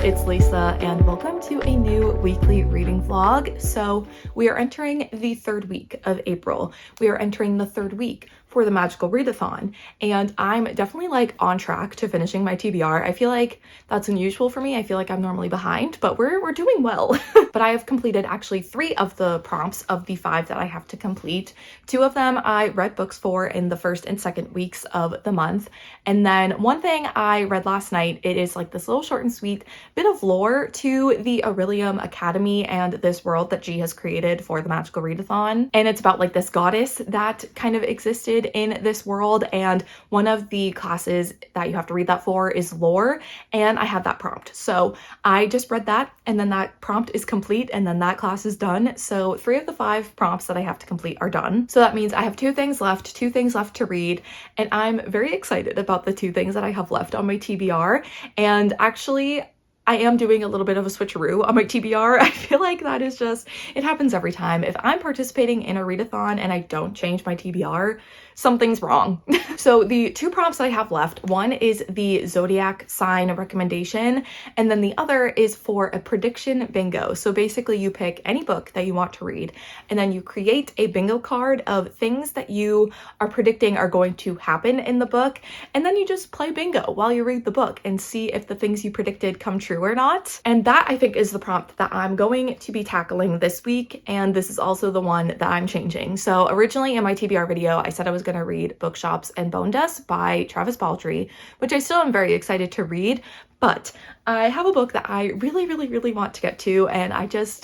it's Lisa and welcome to a new weekly reading vlog. So we are entering the third week of April. We are entering the third week for the magical readathon, and I'm definitely like on track to finishing my TBR. I feel like that's unusual for me. I feel like I'm normally behind, but we're doing well. But I have completed actually 3 of the prompts of the 5 that I have to complete. 2 of them I read books for in the first and second weeks of the month, and then one thing I read last night. It is like this little short and sweet bit of lore to the Aurelium Academy and this world that G has created for the magical readathon, and it's about like this goddess that kind of existed in this world, and one of the classes that you have to read that for is lore, and I have that prompt. So I just read that, and then that prompt is complete, and then that class is done. So 3 of the 5 prompts that I have to complete are done. So that means I have 2 things left to read, and I'm very excited about the 2 things that I have left on my TBR. And actually, I am doing a little bit of a switcheroo on my TBR. I feel like that is just, it happens every time. If I'm participating in a readathon and I don't change my TBR, something's wrong. So the 2 prompts that I have left, one is the zodiac sign recommendation, and then the other is for a prediction bingo. So basically you pick any book that you want to read, and then you create a bingo card of things that you are predicting are going to happen in the book, and then you just play bingo while you read the book and see if the things you predicted come true or not. And that, I think, is the prompt that I'm going to be tackling this week, and this is also the one that I'm changing. So originally in my TBR video, I said I was going to read Bookshops and Bone Dust by Travis Baldree, which I still am very excited to read, but I have a book that I really want to get to, and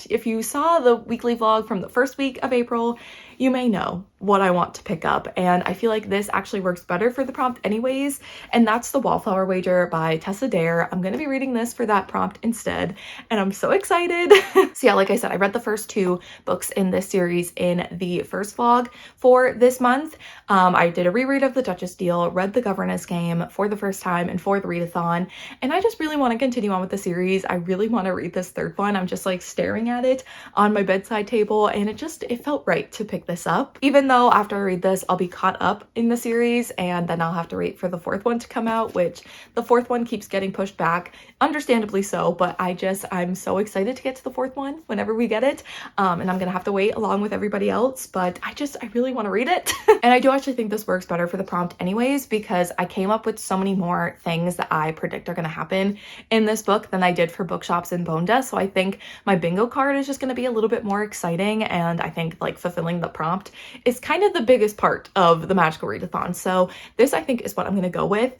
if you saw the weekly vlog from the first week of April, you may know what I want to pick up, and I feel like this actually works better for the prompt anyways, and that's The Wallflower Wager by Tessa Dare. I'm going to be reading this for that prompt instead, and I'm so excited. So yeah, like I said, I read the first 2 books in this series in the first vlog for this month. I did a reread of The Duchess Deal, read The Governess Game for the first time and for the readathon, and I just really want to continue on with the series. I really want to read this 3rd one. I'm just like staring at it on my bedside table, and it felt right to pick this up. Even though after I read this, I'll be caught up in the series, and then I'll have to wait for the 4th one to come out, which the 4th one keeps getting pushed back, understandably so, but I'm so excited to get to the 4th one whenever we get it. And I'm gonna have to wait along with everybody else, but I really want to read it. And I do actually think this works better for the prompt anyways, because I came up with so many more things that I predict are gonna happen in this book than I did for Bookshops and Bone Dust. So I think my bingo card is just going to be a little bit more exciting, and I think like fulfilling the prompt is kind of the biggest part of the magical readathon. So this, I think, is what I'm going to go with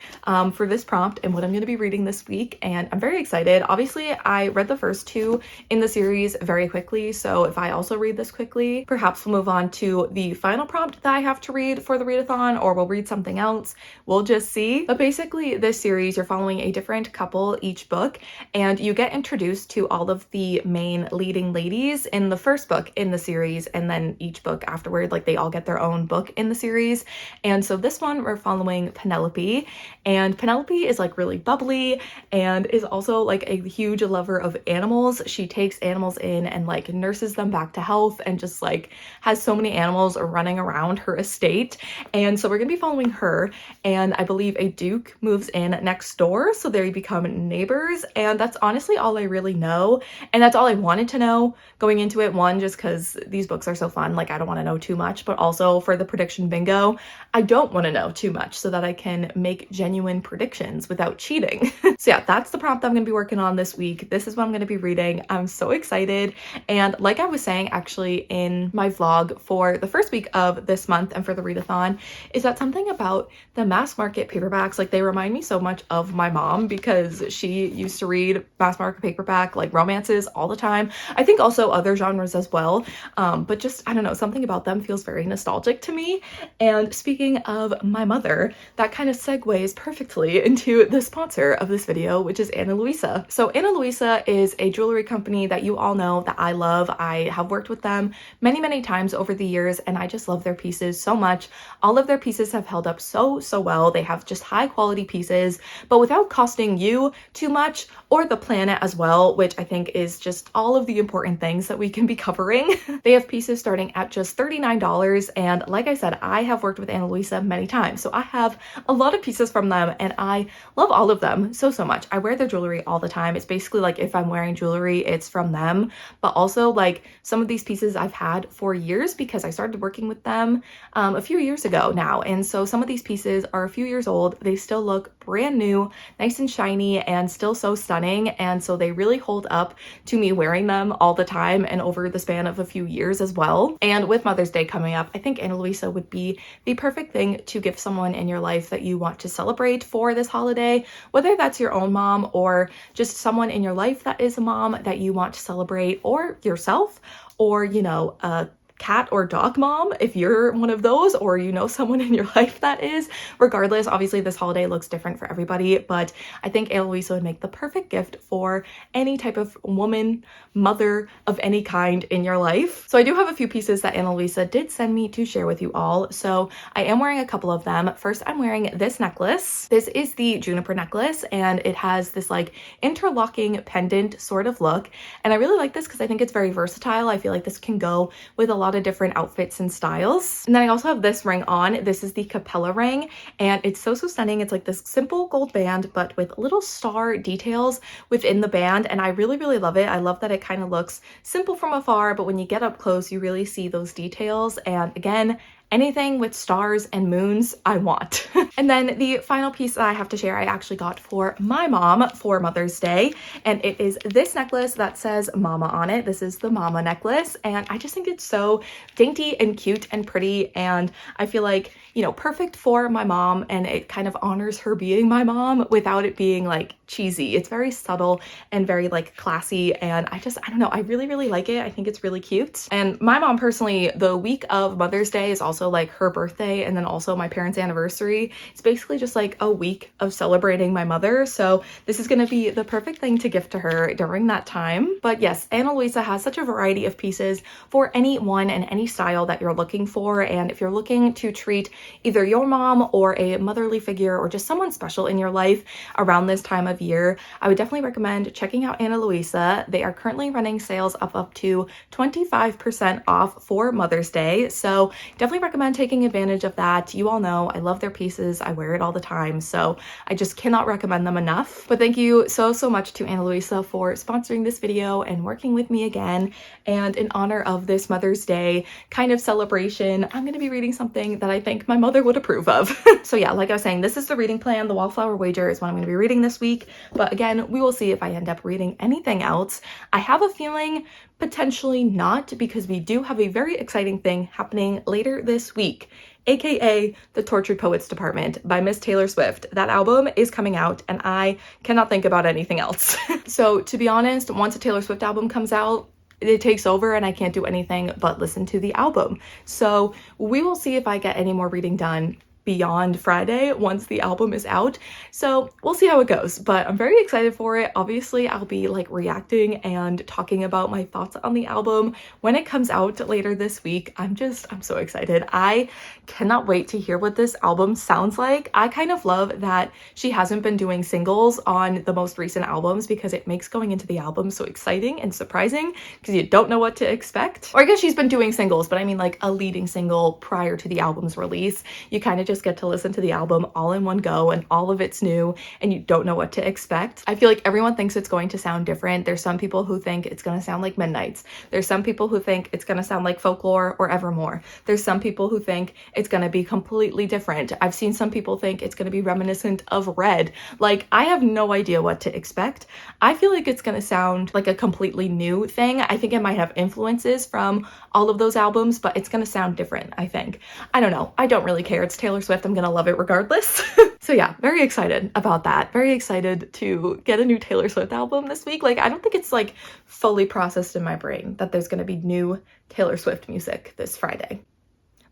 for this prompt and what I'm going to be reading this week, and I'm very excited. Obviously, I read the first 2 in the series very quickly, so if I also read this quickly, perhaps we'll move on to the final prompt that I have to read for the readathon, or we'll read something else. We'll just see. But basically, this series, you're following a different couple each book, and you get introduced to all of the main leading ladies in the first book in the series, and then each book afterward, like they all get their own book in the series. And so this one we're following Penelope, and Penelope is like really bubbly and is also like a huge lover of animals. She takes animals in and like nurses them back to health, and just like has so many animals running around her estate. And so we're gonna be following her, and I believe a duke moves in next door, so they become neighbors, and that's honestly all I really know, and that's all I wanted to know going into it. One, just because these books are so fun, like I don't want to know too much, but also for the prediction bingo, I don't want to know too much so that I can make genuine predictions without cheating. So yeah, that's the prompt I'm going to be working on this week. This is what I'm going to be reading. I'm so excited, and like I was saying actually in my vlog for the first week of this month and for the readathon, is that something about the mass market paperbacks, like they remind me so much of my mom, because she used to read mass market paperback like romances all the time. I think also other genres as well, but just I don't know, something about them feels very nostalgic to me. And speaking of my mother, that kind of segues perfectly into the sponsor of this video, which is Ana Luisa. So Ana Luisa is a jewelry company that you all know that I love. I have worked with them many times over the years, and I just love their pieces so much. All of their pieces have held up so well. They have just high quality pieces, but without costing you you too much, or the planet as well, which I think is just all of the important things that we can be covering. They have pieces starting at just $39, and like I said, I have worked with Ana Luisa many times, so I have a lot of pieces from them, and I love all of them so much. I wear their jewelry all the time. It's basically like if I'm wearing jewelry, it's from them, but also like some of these pieces I've had for years because I started working with them a few years ago now, and so some of these pieces are a few years old. They still look brand new, nice and shiny, and still so stunning, and so they really hold up to me wearing them all the time and over the span of a few years as well. And with Mother's Day coming up, I think Ana Luisa would be the perfect thing to give someone in your life that you want to celebrate for this holiday, whether that's your own mom or just someone in your life that is a mom that you want to celebrate, or yourself, or you know, a cat or dog mom if you're one of those, or you know someone in your life that is. Regardless, obviously this holiday looks different for everybody, but I think Ana Luisa would make the perfect gift for any type of woman, mother of any kind in your life. So I do have a few pieces that Ana Luisa did send me to share with you all, so I am wearing a couple of them. First, I'm wearing this necklace. This is the juniper necklace, and it has this like interlocking pendant sort of look, and I really like this because I think it's very versatile. I feel like this can go with a lot of different outfits and styles. And then I also have this ring on. This is the Capella ring, and it's so stunning. It's like this simple gold band but with little star details within the band, and I really love it. I love that it kind of looks simple from afar, but when you get up close you really see those details, and again, anything with stars and moons, I want. And then the final piece that I have to share, I actually got for my mom for Mother's Day, and it is this necklace that says Mama on it. This is the Mama necklace, and I just think it's so dainty and cute and pretty, and I feel like, you know, perfect for my mom, and it kind of honors her being my mom without it being like cheesy. It's very subtle and very like classy, and I don't know, I really like it. I think it's really cute. And my mom personally, the week of Mother's Day is also like her birthday, and then also my parents' anniversary. It's basically just like a week of celebrating my mother, so this is gonna be the perfect thing to gift to her during that time. But yes, Ana Luisa has such a variety of pieces for anyone and any style that you're looking for, and if you're looking to treat either your mom or a motherly figure or just someone special in your life around this time of year, I would definitely recommend checking out Ana Luisa. They are currently running sales up to 25% off for Mother's Day, so definitely recommend taking advantage of that. You all know I love their pieces. I wear it all the time, so I just cannot recommend them enough. But thank you so much to Ana Luisa for sponsoring this video and working with me again. And in honor of this Mother's Day kind of celebration, I'm going to be reading something that I think my mother would approve of. So yeah, like I was saying, this is the reading plan. The Wallflower Wager is what I'm going to be reading this week, but again, we will see if I end up reading anything else. I have a feeling potentially not, because we do have a very exciting thing happening later this week, aka the Tortured Poets Department by Miss Taylor Swift. That album is coming out and I cannot think about anything else. So to be honest, once a Taylor Swift album comes out, it takes over and I can't do anything but listen to the album. So we will see if I get any more reading done beyond Friday once the album is out. So we'll see how it goes, but I'm very excited for it. Obviously, I'll be like reacting and talking about my thoughts on the album when it comes out later this week. I'm so excited. I cannot wait to hear what this album sounds like. I kind of love that she hasn't been doing singles on the most recent albums because it makes going into the album so exciting and surprising because you don't know what to expect. Or I guess she's been doing singles, but I mean like a leading single prior to the album's release. You kind of just get to listen to the album all in one go and all of it's new and you don't know what to expect. I feel like everyone thinks it's going to sound different. There's some people who think it's going to sound like Midnights. There's some people who think it's going to sound like Folklore or Evermore. There's some people who think it's going to be completely different. I've seen some people think it's going to be reminiscent of Red. Like, I have no idea what to expect. I feel like it's going to sound like a completely new thing. I think it might have influences from all of those albums, but it's going to sound different, I think. I don't know. I don't really care. It's Taylor Swift. I'm gonna love it regardless. So yeah, very excited about that. Very excited to get a new Taylor Swift album this week. Like, I don't think it's like fully processed in my brain that there's gonna be new Taylor Swift music this Friday.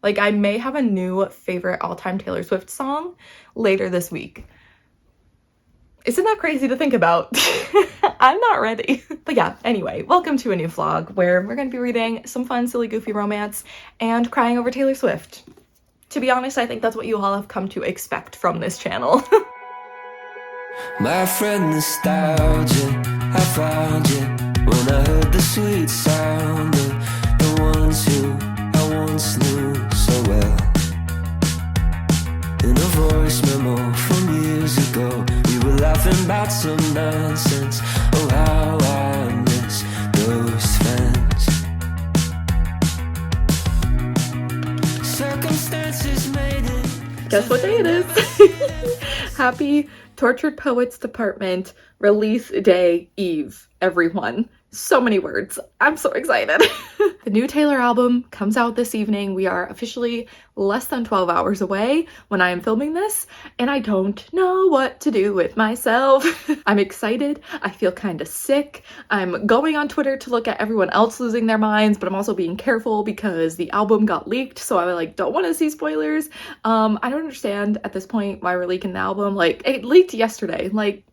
Like, I may have a new favorite all-time Taylor Swift song later this week. Isn't that crazy to think about? I'm not ready. But yeah, anyway, welcome to a new vlog where we're gonna be reading some fun, silly, goofy romance and crying over Taylor Swift. To be honest, I think that's what you all have come to expect from this channel. My friend nostalgia, I found you when I heard the sweet sound of the ones who I once knew so well. In a voice memo from years ago, we were laughing about some nonsense. Oh, how I miss those friends. Circumstances made it. Guess what day it is? Happy Tortured Poets Department Release Day Eve, everyone. So many words. I'm so excited. The new Taylor album comes out this evening. We are officially less than 12 hours away when I am filming this, and I don't know what to do with myself. I'm excited. I feel kind of sick. I'm going on Twitter to look at everyone else losing their minds, but I'm also being careful because the album got leaked, so I don't want to see spoilers. I don't understand at this point why we're leaking the album. It leaked yesterday.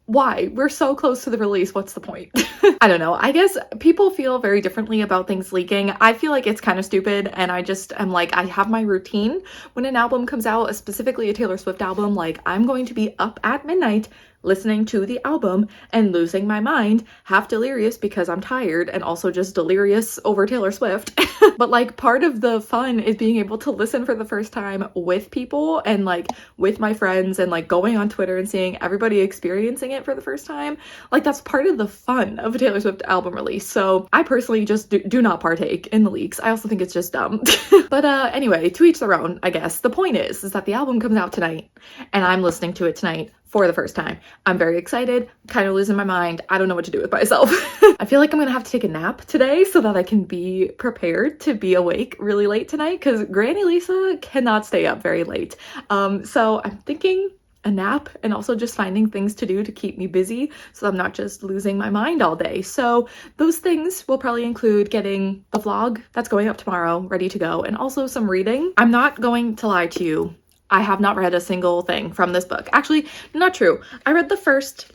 Why? We're so close to the release. What's the point? I don't know. I guess people feel very differently about things leaking. I feel like it's kind of stupid, and I just am I have my routine when an album comes out, specifically a Taylor Swift album. I'm going to be up at midnight listening to the album and losing my mind, half delirious because I'm tired and also just delirious over Taylor Swift. But part of the fun is being able to listen for the first time with people and with my friends and going on Twitter and seeing everybody experiencing it for the first time. That's part of the fun of a Taylor Swift album release. So I personally just do not partake in the leaks. I also think it's just dumb. But anyway, to each their own, I guess. The point is that the album comes out tonight and I'm listening to it tonight for the first time. I'm very excited, kind of losing my mind. I don't know what to do with myself. I feel like I'm gonna have to take a nap today so that I can be prepared to be awake really late tonight, because Granny Lisa cannot stay up very late. So I'm thinking a nap and also just finding things to do to keep me busy so I'm not just losing my mind all day. So those things will probably include getting the vlog that's going up tomorrow ready to go, and also some reading. I'm not going to lie to you. I have not read a single thing from this book. Actually, not true. I read the first,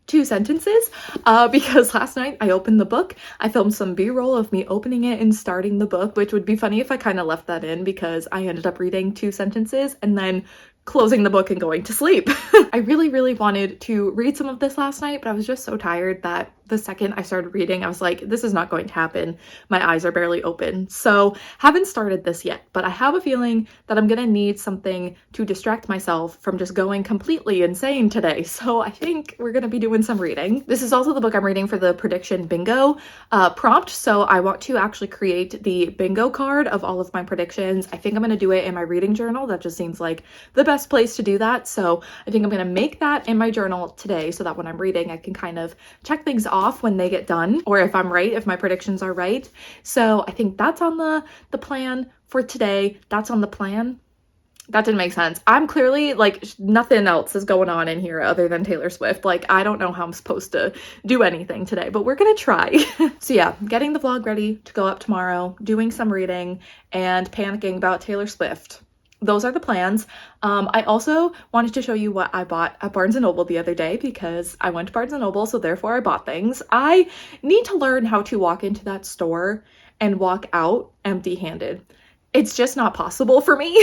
2 sentences because last night I opened the book. I filmed some b-roll of me opening it and starting the book, which would be funny if I kind of left that in because I ended up reading 2 sentences and then closing the book and going to sleep. I really, really wanted to read some of this last night, but I was just so tired that the second I started reading, I was like, this is not going to happen. My eyes are barely open. So haven't started this yet, but I have a feeling that I'm gonna need something to distract myself from just going completely insane today. So I think we're gonna be doing some reading. This is also the book I'm reading for the prediction bingo prompt. So I want to actually create the bingo card of all of my predictions. I think I'm gonna do it in my reading journal. That just seems like the best place to do that. So I think I'm gonna make that in my journal today so that when I'm reading, I can kind of check things off when they get done, or if I'm right, if my predictions are right. So I think that's on the plan for today. That's on the plan. That didn't make sense. I'm clearly nothing else is going on in here other than Taylor Swift. I don't know how I'm supposed to do anything today, but we're gonna try. So yeah, getting the vlog ready to go up tomorrow, doing some reading, and panicking about Taylor Swift. Those are the plans. I also wanted to show you what I bought at Barnes & Noble the other day because I went to Barnes & Noble, so therefore I bought things. I need to learn how to walk into that store and walk out empty-handed. It's just not possible for me.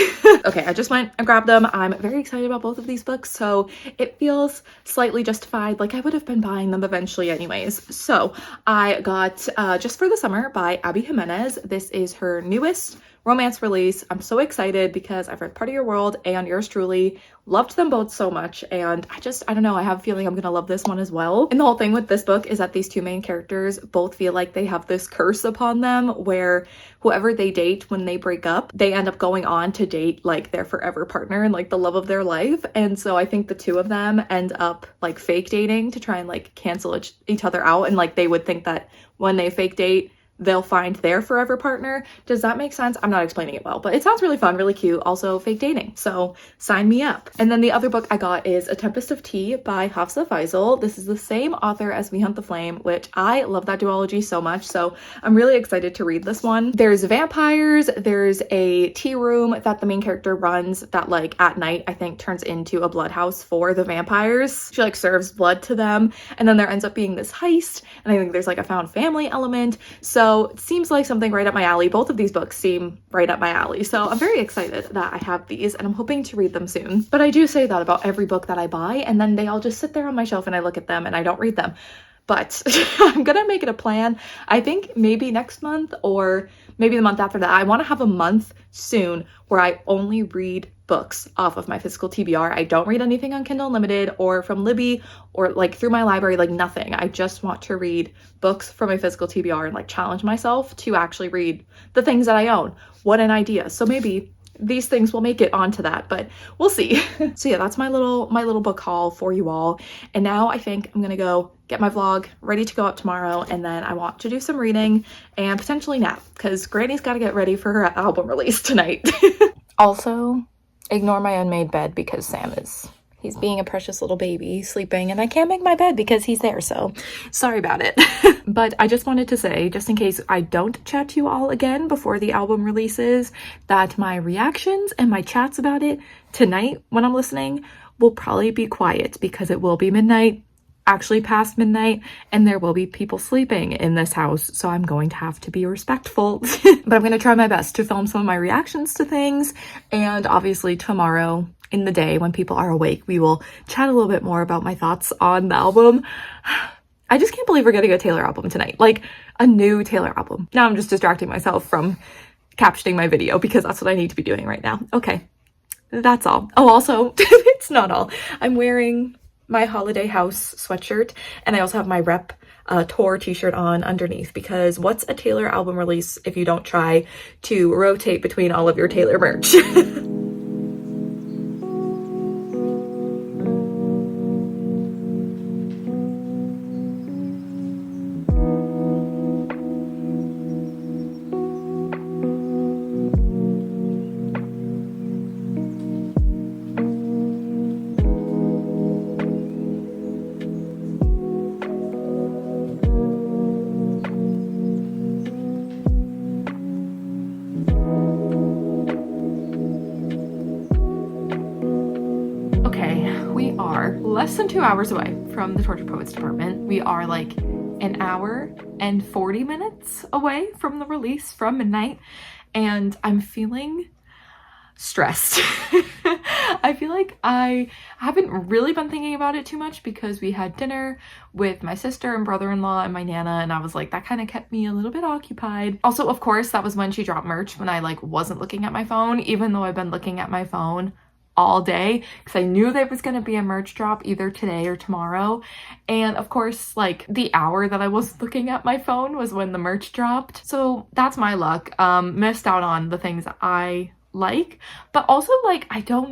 Okay, I just went and grabbed them. I'm very excited about both of these books, so it feels slightly justified. I would have been buying them eventually anyways. So I got Just for the Summer by Abby Jimenez. This is her newest romance release. I'm so excited because I've read Part of Your World and Yours Truly. Loved them both so much, and I don't know, I have a feeling I'm gonna love this one as well. And the whole thing with this book is that these 2 main characters both feel like they have this curse upon them where whoever they date when they break up, they end up going on to date their forever partner and the love of their life. And so I think the 2 of them end up fake dating to try and cancel each other out, and they would think that when they fake date, they'll find their forever partner. Does that make sense? I'm not explaining it well, but it sounds really fun, really cute. Also fake dating, so sign me up. And then the other book I got is A Tempest of Tea by Hafsa Faizal. This is the same author as We Hunt the Flame, which I love that duology so much, so I'm really excited to read this one. There's vampires, there's a tea room that the main character runs that at night I think turns into a blood house for the vampires. She serves blood to them, and then there ends up being this heist, and I think there's a found family element. So So it seems like something right up my alley. Both of these books seem right up my alley. So I'm very excited that I have these and I'm hoping to read them soon. But I do say that about every book that I buy, and then they all just sit there on my shelf and I look at them and I don't read them. But I'm gonna make it a plan. I think maybe next month or maybe the month after that. I want to have a month soon where I only read books off of my physical TBR. I don't read anything on Kindle Unlimited or from Libby or like through my library, like nothing. I just want to read books from my physical TBR and like challenge myself to actually read the things that I own. What an idea. So maybe these things will make it onto that, but we'll see. So yeah, that's my little book haul for you all. And now I think I'm gonna go get my vlog ready to go up tomorrow, and then I want to do some reading and potentially nap because Granny's got to get ready for her album release tonight. Also, ignore my unmade bed because he's being a precious little baby sleeping, and I can't make my bed because he's there, so sorry about it. But I just wanted to say, just in case I don't chat to you all again before the album releases, that my reactions and my chats about it tonight when I'm listening will probably be quiet because it will be midnight, actually past midnight, and there will be people sleeping in this house, so I'm going to have to be respectful. But I'm going to try my best to film some of my reactions to things, and obviously tomorrow in the day when people are awake, we will chat a little bit more about my thoughts on the album. I just can't believe we're getting a Taylor album tonight, like a new Taylor album. Now I'm just distracting myself from captioning my video because that's what I need to be doing right now. Okay, that's all. Oh, also, it's not all. I'm wearing my Holiday House sweatshirt, and I also have my Rep Tour t-shirt on underneath because what's a Taylor album release if you don't try to rotate between all of your Taylor merch? Less than 2 hours away from the Tortured Poets department. We are like an hour and 40 minutes away from the release from midnight, and I'm feeling stressed. I feel like I haven't really been thinking about it too much because we had dinner with my sister and brother-in-law and my Nana, and I was like, that kind of kept me a little bit occupied. Also, of course, that was when she dropped merch, when I like wasn't looking at my phone, even though I've been looking at my phone all day because I knew there was going to be a merch drop either today or tomorrow. And of course, like the hour that I was looking at my phone was when the merch dropped. So that's my luck. Missed out on the things I like, but also like I don't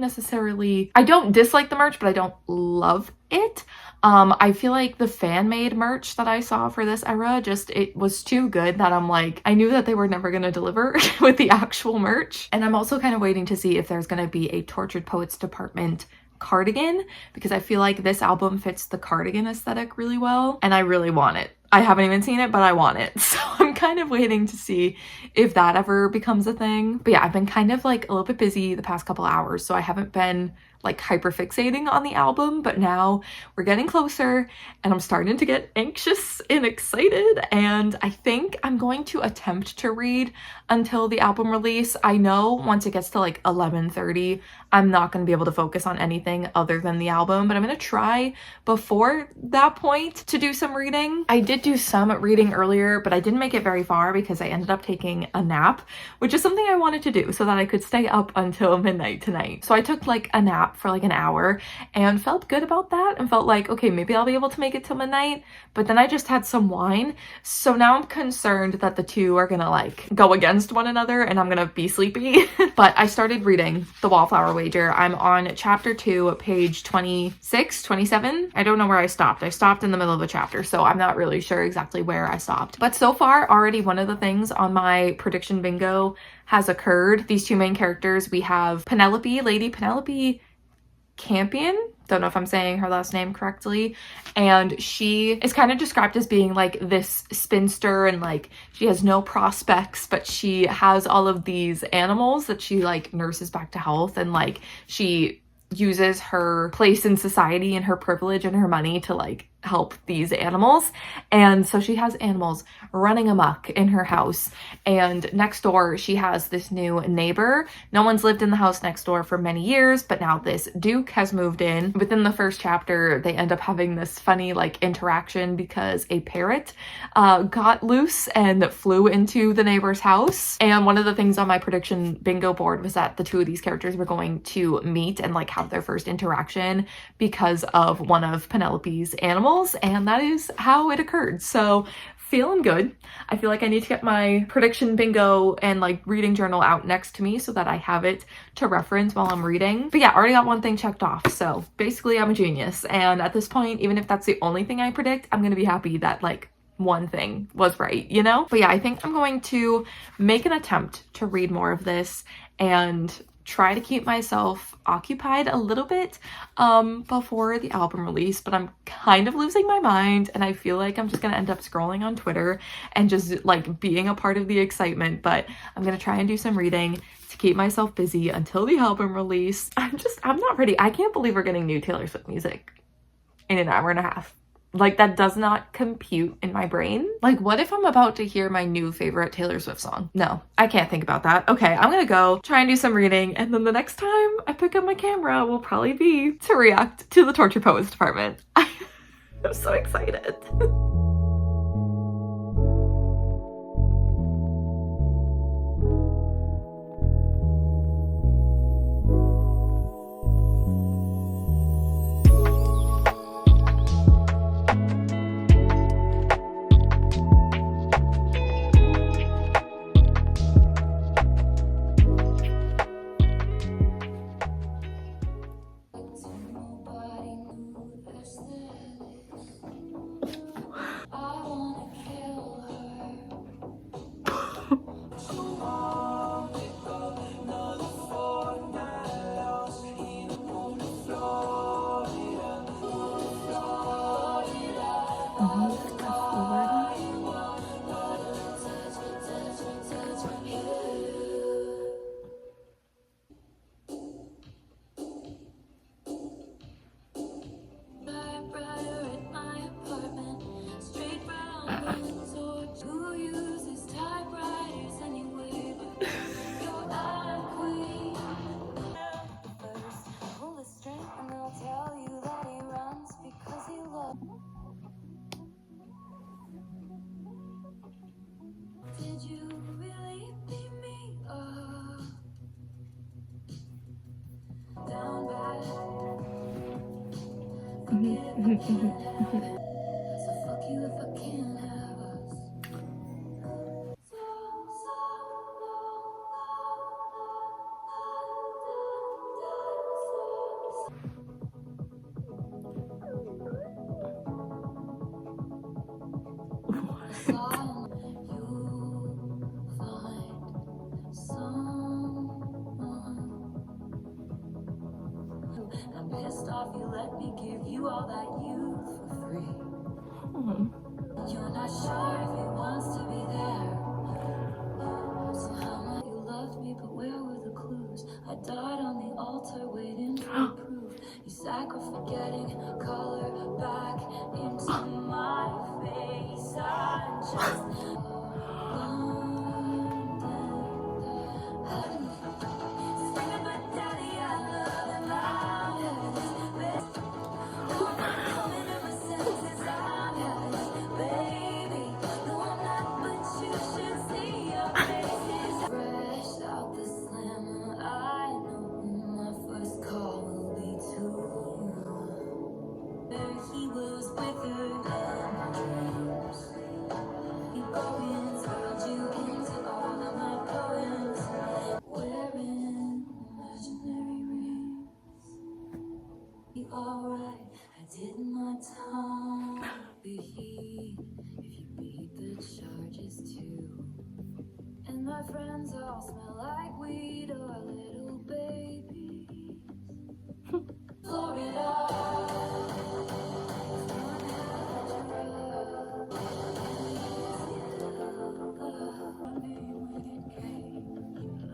dislike the merch, but I don't love it. I feel like the fan-made merch that I saw for this era, it was too good that I'm like, I knew that they were never gonna deliver with the actual merch. And I'm also kind of waiting to see if there's gonna be a Tortured Poets department cardigan, because I feel like this album fits the cardigan aesthetic really well, and I really want it. I haven't even seen it, but I want it. So I'm kind of waiting to see if that ever becomes a thing. But yeah, I've been kind of like a little bit busy the past couple hours, so I haven't been like hyper fixating on the album, but now we're getting closer and I'm starting to get anxious and excited, and I think I'm going to attempt to read until the album release. I know once it gets to like 11:30, I'm not going to be able to focus on anything other than the album, but I'm going to try before that point to do some reading. I did do some reading earlier, but I didn't make it very far because I ended up taking a nap, which is something I wanted to do so that I could stay up until midnight tonight. So I took like a nap for like an hour and felt good about that and felt like, okay, maybe I'll be able to make it till midnight. But then I just had some wine, so now I'm concerned that the two are gonna like go against one another and I'm gonna be sleepy. But I started reading The Wallflower Wager. I'm on chapter 2, page 26, 27. I don't know where I stopped. I stopped in the middle of a chapter, so I'm not really sure exactly where I stopped. But so far, already one of the things on my prediction bingo has occurred. These two main characters, we have Penelope, Lady Penelope Campion, don't know if I'm saying her last name correctly, and she is kind of described as being like this spinster and like she has no prospects, but she has all of these animals that she like nurses back to health, and like she uses her place in society and her privilege and her money to like help these animals. And so she has animals running amok in her house. And next door, she has this new neighbor. No one's lived in the house next door for many years, but now this Duke has moved in. Within the first chapter, they end up having this funny like interaction because a parrot got loose and flew into the neighbor's house. And one of the things on my prediction bingo board was that the two of these characters were going to meet and like have their first interaction because of one of Penelope's animals, and that is how it occurred. So feeling good. I feel like I need to get my prediction bingo and like reading journal out next to me so that I have it to reference while I'm reading. But yeah, already got one thing checked off. So basically I'm a genius. And at this point, even if that's the only thing I predict, I'm gonna be happy that like one thing was right, you know? But yeah, I think I'm going to make an attempt to read more of this and try to keep myself occupied a little bit before the album release, but I'm kind of losing my mind and I feel like I'm just gonna end up scrolling on Twitter and just like being a part of the excitement. But I'm gonna try and do some reading to keep myself busy until the album release. I'm not ready. I can't believe we're getting new Taylor Swift music in an hour and a half. Like, that does not compute in my brain. Like, what if I'm about to hear my new favorite Taylor Swift song? No, I can't think about that. Okay, I'm gonna go try and do some reading, and then the next time I pick up my camera will probably be to react to the Torture Poets Department. I'm so excited. I'm pissed off you let me give you all that youth for free. You're not sure if he wants to be there. So how much you loved me, but where were the clues? I died on the altar waiting for proof. You sacrificed getting color back into my face. I'm just screaming, but daddy, I love him. Coming to my senses, I'm baby. No, I'm not, but you should see your faces. Fresh out the slammer, I know who my first call will be to. He was withered and dreams. He broken, turned you into all of my poems. Wearing imaginary rings. Be alright, I did my time. Be heat if you beat the charges too. And my friends all smell like weed or little babies. Florida.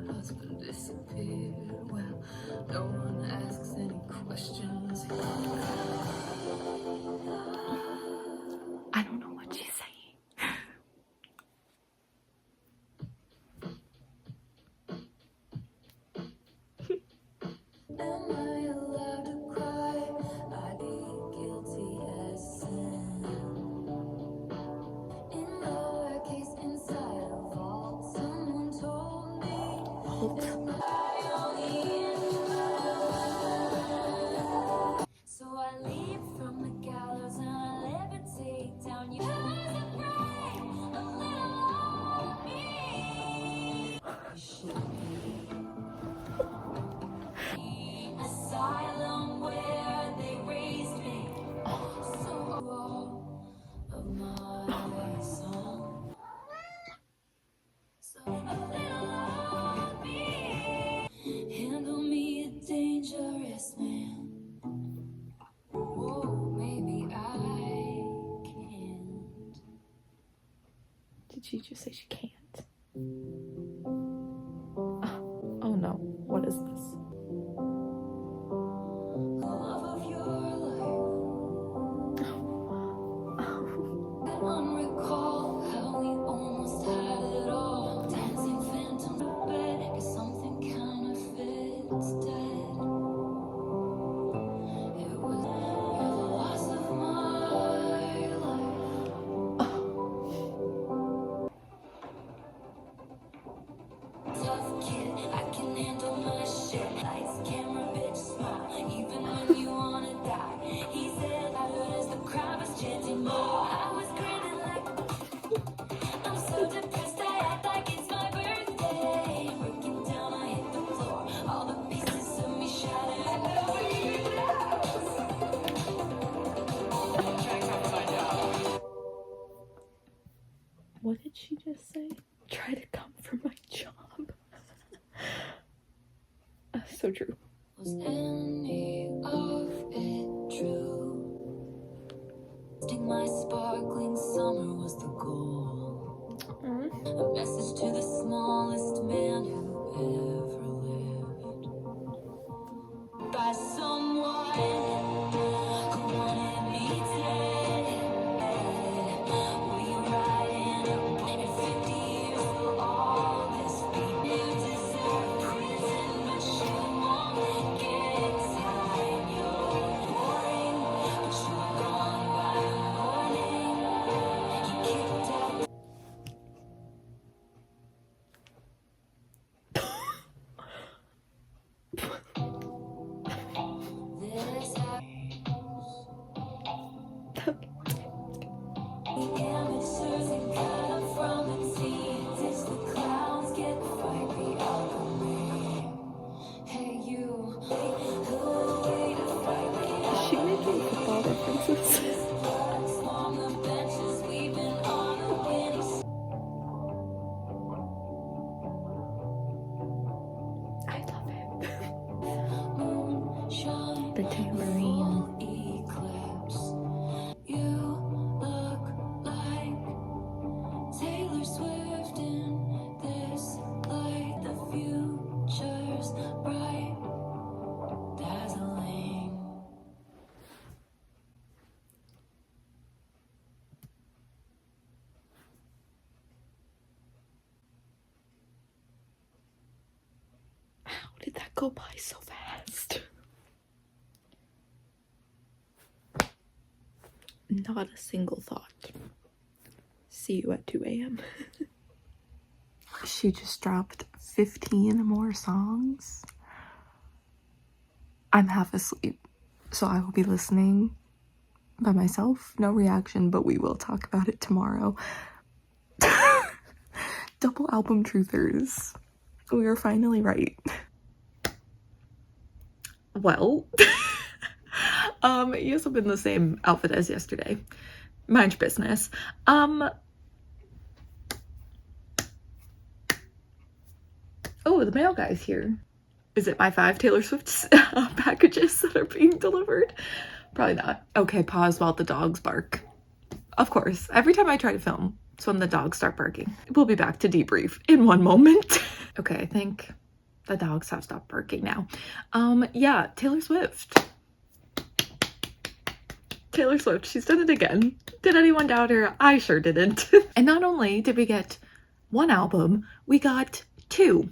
Husband disappeared. Well, no one asks any questions. adult. So I leap from the gallows and I levitate down you. Asylum where they raised me. So of my song. So a little of me. Handle me a dangerous man. Whoa, maybe I can't. Did she just say she can't? Oh no, what is this? Love of your life. And recall how we almost had it all. Dancing phantoms of bed, 'cause something counterfeit's dead. It was you're the loss of my life. Tough kid, I can handle my shit. Lights, camera, bitch, smile. Even when you wanna die. He said, louder as the crowd was chanting more. I was grinning like I'm so depressed. I act like it's my birthday. Breaking down, I hit the floor. All the pieces of me shattered. I know you What did she just say? Try to come for my job. So true. Was any of it true? My sparkling summer was the goal. A message to the smallest man who ever lived. By someone who wanted me dead. We ride in a boat in 50 years will all this be. You deserve prison, but you won't get time. You're boring, but you were gone by the morning. You kicked out. This amateurs and cut up from the teeth. It's the clowns get fight the alchemy. Hey you, who way to fight the Is she making football references? bugs on the benches? We've been on a winning. I love it. Moonshine, The tambourine. full eclipse. You look like Taylor Swift in this light. The future's bright, dazzling. How did that go by so fast? Not a single thought. See you at 2 a.m. She just dropped 15 more songs. I'm half asleep, so I will be listening by myself. No reaction, but we will talk about it tomorrow. Double album truthers. We are finally right. Well, yes, I'm in the same outfit as yesterday. Mind your business. Oh, the mail guy's here. Is it my 5 Taylor Swift packages that are being delivered? Probably not. Okay, pause while the dogs bark. Of course, every time I try to film, it's when the dogs start barking. We'll be back to debrief in 1 moment. Okay, I think the dogs have stopped barking now. Yeah, Taylor Swift. Taylor Swift, she's done it again. Did anyone doubt her? I sure didn't. And not only did we get 1 album, we got 2.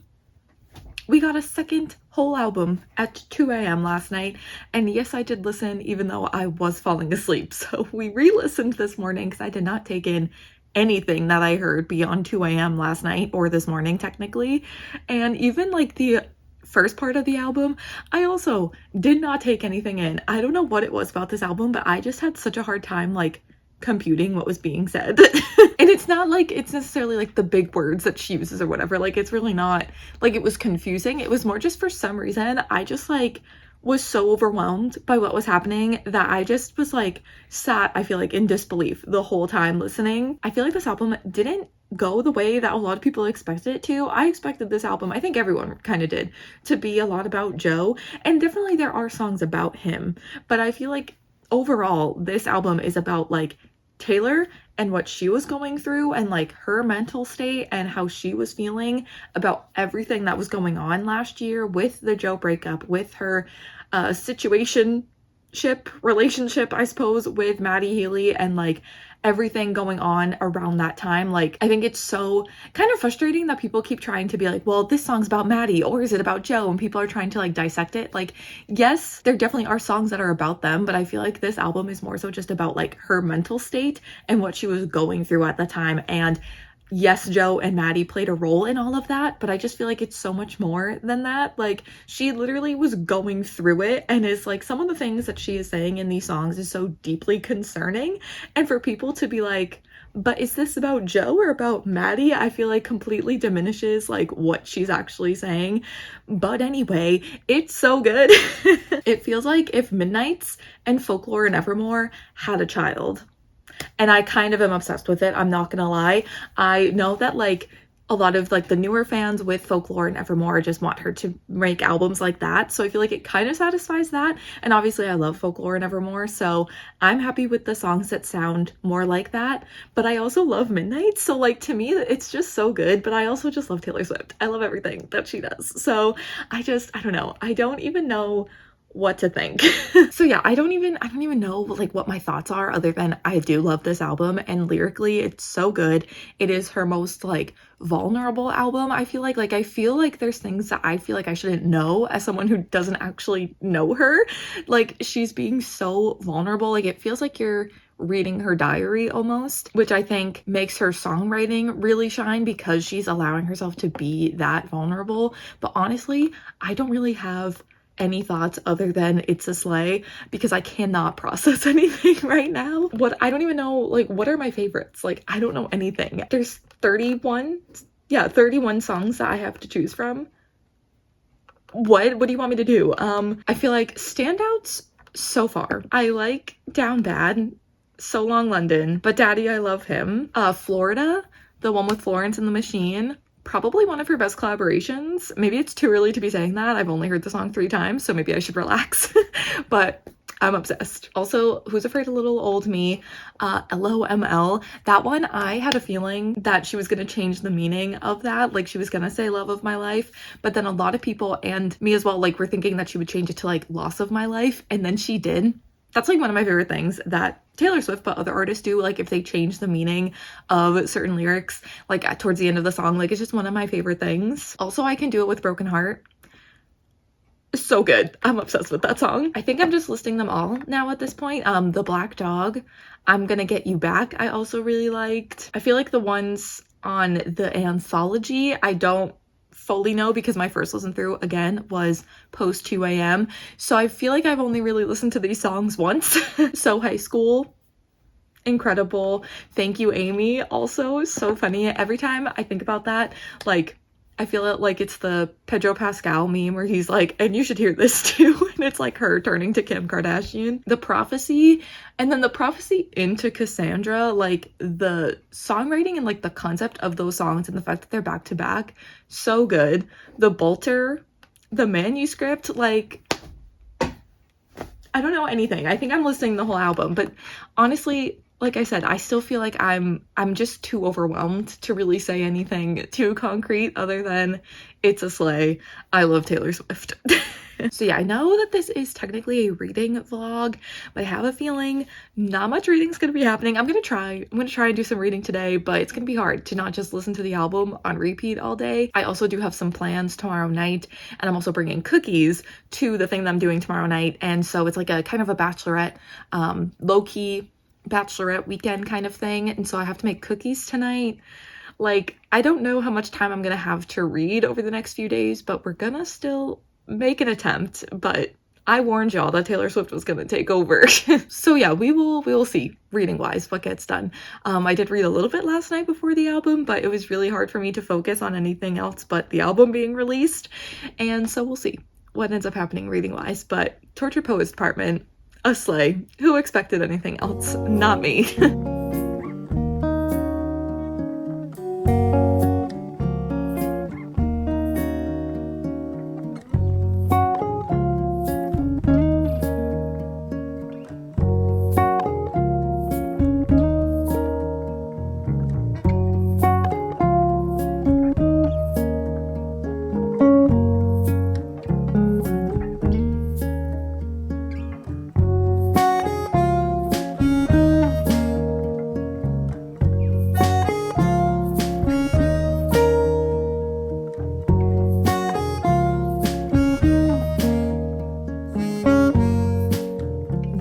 We got a second whole album at 2 a.m. last night, and yes, I did listen even though I was falling asleep. So we re-listened this morning because I did not take in anything that I heard beyond 2 a.m. last night, or this morning technically. And even like the first part of the album, I also did not take anything in. I don't know what it was about this album, but I just had such a hard time like computing what was being said. And it's not like it's necessarily like the big words that she uses or whatever. Like, it's really not like it was confusing. It was more just for some reason I just like was so overwhelmed by what was happening that I just was like sat, I feel like, in disbelief the whole time listening. I feel like this album didn't go the way that a lot of people expected it to. I expected this album, I think everyone kind of did, to be a lot about Joe, and definitely there are songs about him, but I feel like overall this album is about like Taylor and what she was going through and like her mental state and how she was feeling about everything that was going on last year with the Joe breakup, with her relationship, I suppose, with Maddie Healy, and like everything going on around that time. Like, I think it's so kind of frustrating that people keep trying to be like, well, this song's about Maddie, or is it about Joe? And people are trying to like dissect it. Like, yes, there definitely are songs that are about them, but I feel like this album is more so just about like her mental state and what she was going through at the time. And yes, Joe and Maddie played a role in all of that, but I just feel like it's so much more than that. Like, she literally was going through it, and is like, some of the things that she is saying in these songs is so deeply concerning. And for people to be like, but is this about Joe or about Maddie? I feel like completely diminishes like what she's actually saying. But anyway, it's so good. It feels like if Midnights and Folklore and Evermore had a child. And I kind of am obsessed with it, I'm not gonna lie. I know that like a lot of like the newer fans with Folklore and Evermore just want her to make albums like that, so I feel like it kind of satisfies that. And obviously I love Folklore and Evermore, so I'm happy with the songs that sound more like that. But I also love Midnight, so like to me it's just so good. But I also just love Taylor Swift. I love everything that she does, so I don't know, I don't even know what to think. So yeah, I don't even know like what my thoughts are, other than I do love this album, and lyrically it's so good. It is her most like vulnerable album. I feel like there's things that I feel like I shouldn't know as someone who doesn't actually know her. Like, she's being so vulnerable. Like, it feels like you're reading her diary almost, which I think makes her songwriting really shine, because she's allowing herself to be that vulnerable. But honestly, I don't really have any thoughts other than it's a slay, because I cannot process anything right now. I don't even know, like, what are my favorites? Like, I don't know anything. There's 31 songs that I have to choose from. What do you want me to do? I feel like standouts so far, I like Down Bad, So Long London, But Daddy I Love Him, Florida, the one with Florence and the Machine, probably one of her best collaborations. Maybe it's too early to be saying that. I've only heard the song 3 times, so maybe I should relax. But I'm obsessed. Also, Who's Afraid of Little Old Me, LOML. That one, I had a feeling that she was gonna change the meaning of that. Like, she was gonna say Love of My Life, but then a lot of people, and me as well, like, were thinking that she would change it to like Loss of My Life, and then she did. That's like one of my favorite things that Taylor Swift, but other artists do, like if they change the meaning of certain lyrics, like towards the end of the song. Like, it's just one of my favorite things. Also, I Can Do It With Broken Heart. So good. I'm obsessed with that song. I think I'm just listing them all now at this point. The Black Dog, I'm Gonna Get You Back, I also really liked. I feel like the ones on the anthology, I don't fully know, because my first listen through again was post 2 a.m. so I feel like I've only really listened to these songs once. So High School, incredible. Thank You Amy, also so funny. Every time I think about that, like, I feel like it's the Pedro Pascal meme where he's like, and you should hear this too, and it's like her turning to Kim Kardashian. The Prophecy, and then The Prophecy into Cassandra, like the songwriting and like the concept of those songs and the fact that they're back to back, so good. The Bolter, the Manuscript, like, I don't know anything. I think I'm listening the whole album, but honestly, like I said, I still feel like I'm just too overwhelmed to really say anything too concrete other than it's a slay. I love Taylor Swift. So yeah, I know that this is technically a reading vlog, but I have a feeling not much reading is going to be happening. I'm going to try and do some reading today, but it's going to be hard to not just listen to the album on repeat all day. I also do have some plans tomorrow night, and I'm also bringing cookies to the thing that I'm doing tomorrow night. And so it's like a kind of a bachelorette, low-key bachelorette weekend kind of thing, and so I have to make cookies tonight. Like, I don't know how much time I'm gonna have to read over the next few days, but we're gonna still make an attempt. But I warned y'all that Taylor Swift was gonna take over. So yeah, we will see, reading wise, what gets done. I did read a little bit last night before the album, but it was really hard for me to focus on anything else but the album being released. And so we'll see what ends up happening reading wise. But Tortured Poets Department, a slay. Who expected anything else? Not me.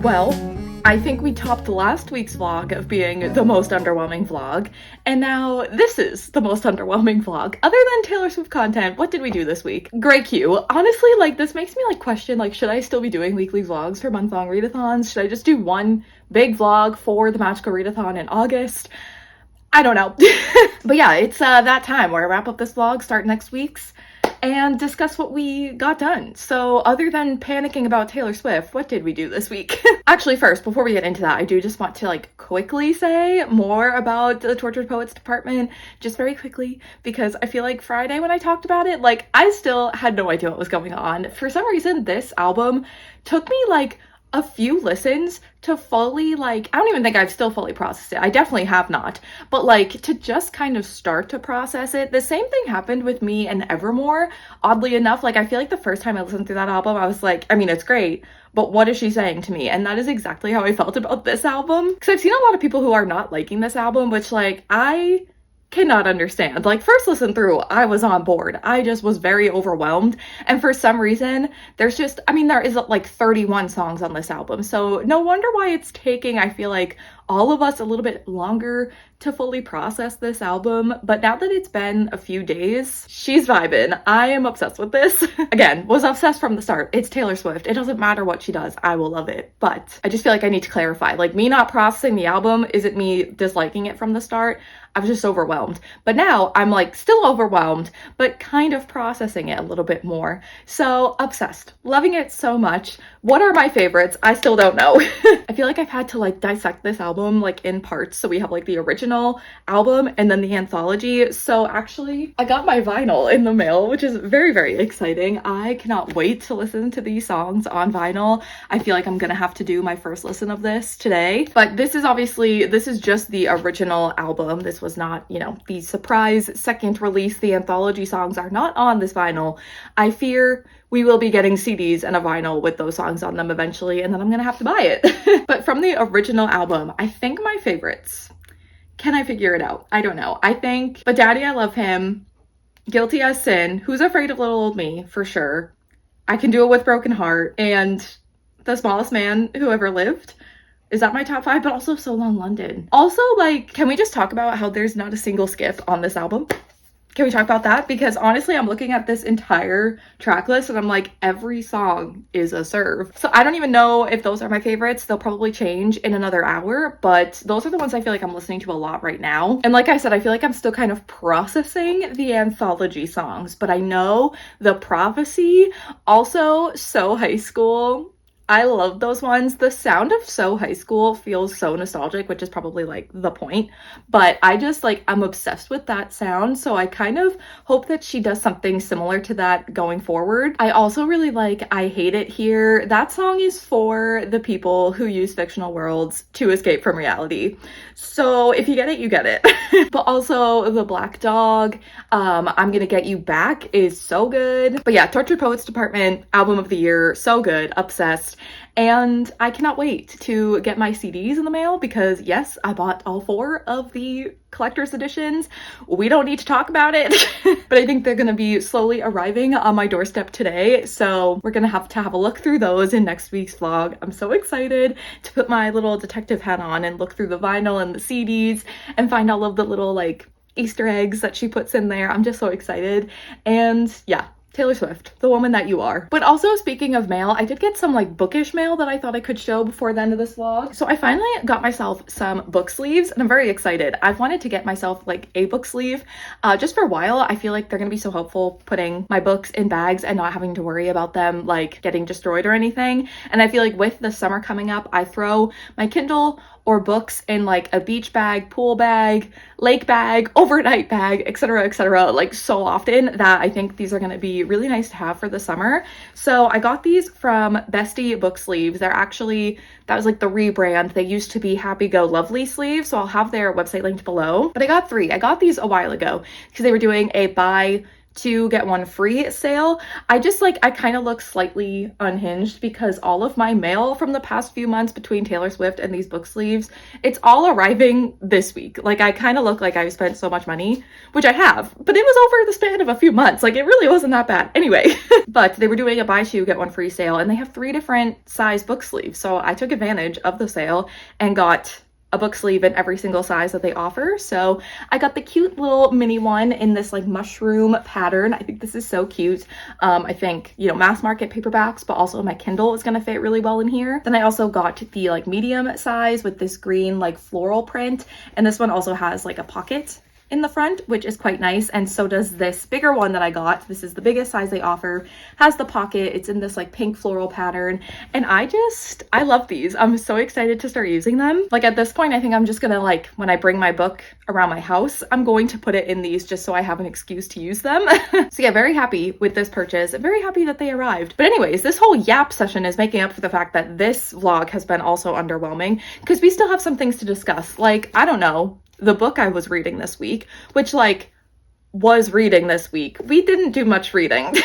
Well, I think we topped last week's vlog of being the most underwhelming vlog, and now this is the most underwhelming vlog. Other than Taylor Swift content, what did we do this week? Great Q. Honestly, like, this makes me, like, question, like, should I still be doing weekly vlogs for month-long readathons? Should I just do one big vlog for the magical readathon in August? I don't know. But yeah, it's that time where I wrap up this vlog, start next week's, and discuss what we got done. So other than panicking about Taylor Swift, what did we do this week? Actually, first, before we get into that, I do just want to, like, quickly say more about the Tortured Poets Department, just very quickly, because I feel like Friday when I talked about it, like, I still had no idea what was going on. For some reason, this album took me, like, a few listens to fully, like, I don't even think I've still fully processed it. I definitely have not. But, like, to just kind of start to process it. The same thing happened with me and Evermore. Oddly enough, like, I feel like the first time I listened through that album, I was like, I mean, it's great, but what is she saying to me? And that is exactly how I felt about this album. Because I've seen a lot of people who are not liking this album, which, like, I cannot understand. Like, first listen through, I was on board. I just was very overwhelmed. And for some reason, there's just, I mean, there is like 31 songs on this album. So no wonder why it's taking, I feel like, all of us a little bit longer to fully process this album. But now that it's been a few days, she's vibing. I am obsessed with this. Again, was obsessed from the start. It's Taylor Swift. It doesn't matter what she does. I will love it. But I just feel like I need to clarify. Like, me not processing the album isn't me disliking it from the start. I was just overwhelmed. But now I'm, like, still overwhelmed, but kind of processing it a little bit more. So obsessed. Loving it so much. What are my favorites? I still don't know. I feel like I've had to, like, dissect this album, like, in parts. So we have, like, the original album and then the anthology. So actually, I got my vinyl in the mail, which is very, very exciting. I cannot wait to listen to these songs on vinyl. I feel like I'm gonna have to do my first listen of this today. But this is obviously, this is just the original album. This was not, you know, the surprise second release. The anthology songs are not on this vinyl. I fear we will be getting CDs and a vinyl with those songs on them eventually, and then I'm gonna have to buy it. But from the original album, I think my favorites, can I figure it out? I don't know. I think But Daddy, I Love Him, Guilty as Sin, Who's Afraid of Little Old Me, for sure, I Can Do It With Broken Heart, and The Smallest Man Who Ever Lived. Is that my top 5? But also So Long London. Also, like, can we just talk about how there's not a single skip on this album? Can we talk about that? Because honestly, I'm looking at this entire track list and I'm like, every song is a serve. So I don't even know if those are my favorites. They'll probably change in another hour, but those are the ones I feel like I'm listening to a lot right now. And like I said, I feel like I'm still kind of processing the anthology songs, but I know The Prophecy, also So High School, I love those ones. The sound of So High School feels so nostalgic, which is probably, like, the point. But I just, like, I'm obsessed with that sound. So I kind of hope that she does something similar to that going forward. I also really like I Hate It Here. That song is for the people who use fictional worlds to escape from reality. So if you get it, you get it. But also The Black Dog, I'm Gonna Get You Back is so good. But yeah, Tortured Poets Department, album of the year, so good, obsessed. And I cannot wait to get my CDs in the mail because yes, I bought all 4 of the collector's editions. We don't need to talk about it, but I think they're gonna be slowly arriving on my doorstep today. So we're gonna have to have a look through those in next week's vlog. I'm so excited to put my little detective hat on and look through the vinyl and the CDs and find all of the little like Easter eggs that she puts in there. I'm just so excited. And yeah, Taylor Swift, the woman that you are. But also, speaking of mail, I did get some like bookish mail that I thought I could show before the end of this vlog. So I finally got myself some book sleeves and I'm very excited. I've wanted to get myself like a book sleeve just for a while. I feel like they're gonna be so helpful putting my books in bags and not having to worry about them like getting destroyed or anything. And I feel like with the summer coming up, I throw my Kindle or books in like a beach bag, pool bag, lake bag, overnight bag, etc., like so often that I think these are going to be really nice to have for the summer. So I got these from Bestie Book Sleeves. They're actually, that was like the rebrand. They used to be Happy Go Lovely sleeves, so I'll have their website linked below. But I got 3. I got these a while ago because they were doing a buy 2 get 1 free sale. I kind of look slightly unhinged because all of my mail from the past few months between Taylor Swift and these book sleeves, it's all arriving this week. Like I kind of look like I've spent so much money, which I have, but it was over the span of a few months. Like it really wasn't that bad. Anyway, but they were doing a buy 2 get 1 free sale and they have 3 different size book sleeves. So I took advantage of the sale and got a book sleeve in every single size that they offer. So I got the cute little mini one in this like mushroom pattern. I think this is so cute. I think, you know, mass market paperbacks, but also my Kindle is gonna fit really well in here. Then I also got the like medium size with this green like floral print. And this one also has like a pocket in the front, which is quite nice. And so does this bigger one that I got. This is the biggest size they offer, has the pocket. It's in this like pink floral pattern. And I love these. I'm so excited to start using them. Like at this point, I think I'm just gonna like, when I bring my book around my house, I'm going to put it in these just so I have an excuse to use them. So yeah, very happy with this purchase. I'm very happy that they arrived. But anyways, this whole yap session is making up for the fact that this vlog has been also underwhelming because we still have some things to discuss. Like, I don't know, the book I was reading this week, which like was reading this week. We didn't do much reading.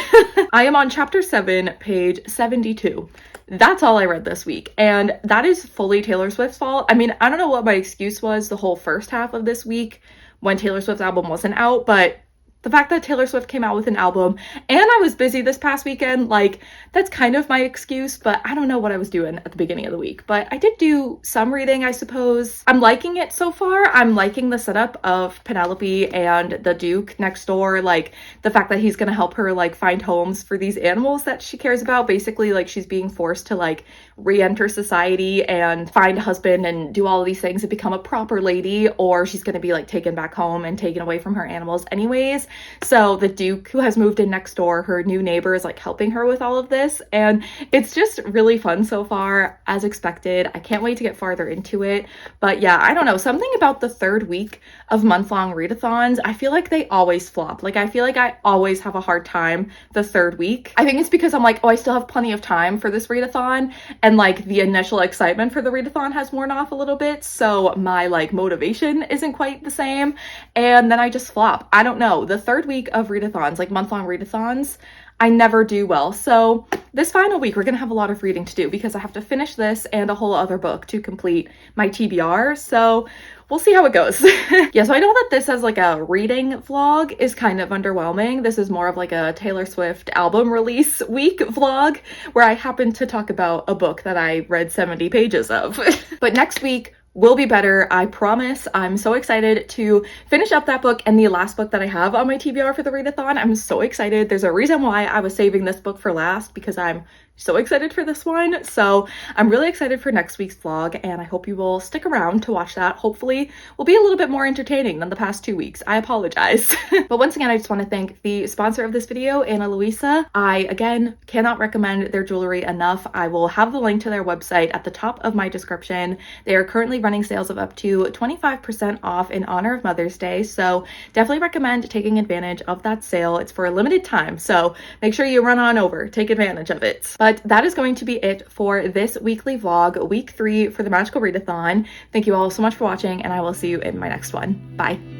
I am on chapter 7, page 72. That's all I read this week. And that is fully Taylor Swift's fault. I mean, I don't know what my excuse was the whole first half of this week when Taylor Swift's album wasn't out, but the fact that Taylor Swift came out with an album and I was busy this past weekend, like that's kind of my excuse, but I don't know what I was doing at the beginning of the week. But I did do some reading, I suppose. I'm liking it so far. I'm liking the setup of Penelope and the Duke next door, like the fact that he's gonna help her like find homes for these animals that she cares about. Basically, like she's being forced to like re-enter society and find a husband and do all of these things and become a proper lady, or she's gonna be like taken back home and taken away from her animals anyways. So the Duke, who has moved in next door, her new neighbor, is like helping her with all of this, and it's just really fun so far, as expected. I can't wait to get farther into it. But yeah, I don't know, something about the 3rd week of month-long readathons, I feel like they always flop. Like I feel like I always have a hard time the 3rd week. I think it's because I'm like, oh, I still have plenty of time for this readathon, and like the initial excitement for the readathon has worn off a little bit, so my like motivation isn't quite the same, and then I just flop. I don't know, the 3rd week of readathons, like month-long readathons, I never do well. So this final week, we're gonna have a lot of reading to do because I have to finish this and a whole other book to complete my TBR. So we'll see how it goes. Yeah, so I know that this as like a reading vlog is kind of underwhelming. This is more of like a Taylor Swift album release week vlog where I happen to talk about a book that I read 70 pages of. But next week will be better, I promise. I'm so excited to finish up that book and the last book that I have on my TBR for the readathon. I'm so excited. There's a reason why I was saving this book for last, because I'm so excited for this one. So I'm really excited for next week's vlog, and I hope you will stick around to watch that. Hopefully will be a little bit more entertaining than the past 2 weeks. I apologize. But once again, I just want to thank the sponsor of this video, Ana Luisa. I, again, cannot recommend their jewelry enough. I will have the link to their website at the top of my description. They are currently running sales of up to 25% off in honor of Mother's Day. So definitely recommend taking advantage of that sale. It's for a limited time, so make sure you run on over, take advantage of it. But that is going to be it for this weekly vlog, week 3 for the Magical Readathon. Thank you all so much for watching, and I will see you in my next one. Bye.